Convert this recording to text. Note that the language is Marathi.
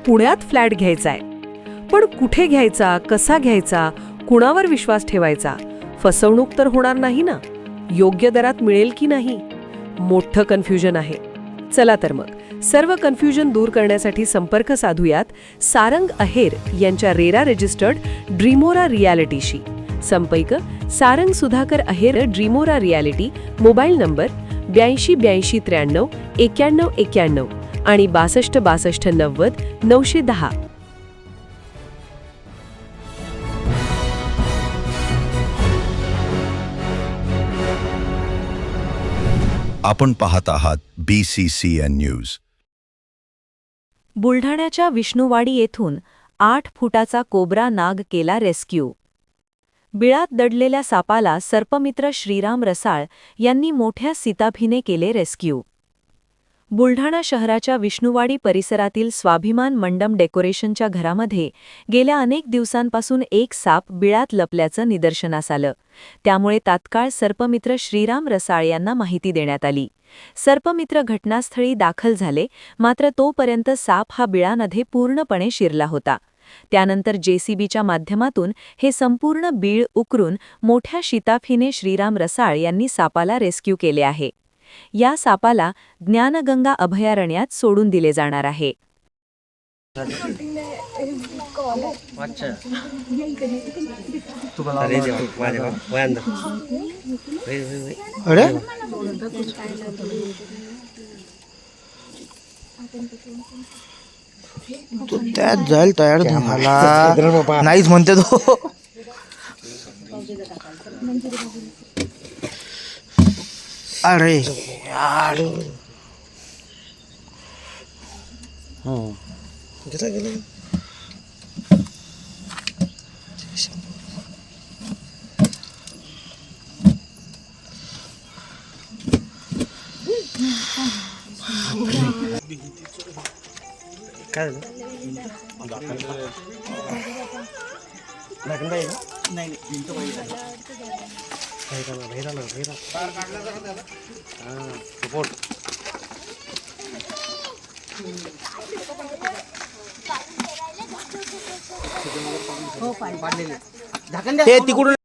पुण्यात फ्लॅट घ्यायचा आहे. पण कुठे घ्यायचा, कसा घ्यायचा, कुणावर विश्वास ठेवायचा? फसवणूक तर होणार नाही ना? योग्य दरात मिळेल की नाही? मोठं कन्फ्युजन आहे. चला तर मग सर्व कन्फ्युजन दूर करण्यासाठी संपर्क साधूयात सारंग अहेर यांच्या रेरा रजिस्टर्ड ड्रीमोरा रियालिटीशी. संपर्क सारंग सुधाकर अहेर, ड्रीमोरा रियालिटी. मोबाईल नंबर 82 83 91 91 आणि 62 62 90 910. आपण पाहत आहात BCCN न्यूज. बुलढाण्याच्या विष्णुवाडी येथून 8 फुटाचा कोब्रा नाग केला रेस्क्यू. बिळात दडलेल्या सापाला सर्पमित्र श्रीराम रसाळ यांनी मोठ्या सिताफीने केले रेस्क्यू. बुलढाणा शहराच्या विष्णुवाडी परिसरातील स्वाभिमान मंडम डेकोरेशनच्या घरामध्ये गेल्या अनेक दिवसांपासून एक साप बिळात लपल्याचं निदर्शनास आलं. त्यामुळे तात्काळ सर्पमित्र श्रीराम रसाळ यांना माहिती देण्यात आली. सर्पमित्र घटनास्थळी दाखल झाले, मात्र तोपर्यंत साप हा बिळामध्ये पूर्णपणे शिरला होता. त्यानंतर JCBच्या माध्यमातून हे संपूर्ण बीळ उकरून मोठ्या शिताफीने श्रीराम रसाळ यांनी सापाला रेस्क्यू केले आहे. या सापाला ज्ञानगंगा अभयारण्यात सोडून दिले जाणार आहे. तो त्यात जायला तयार झाला नाहीच म्हणते तो. अरे यार काय ते तिकडून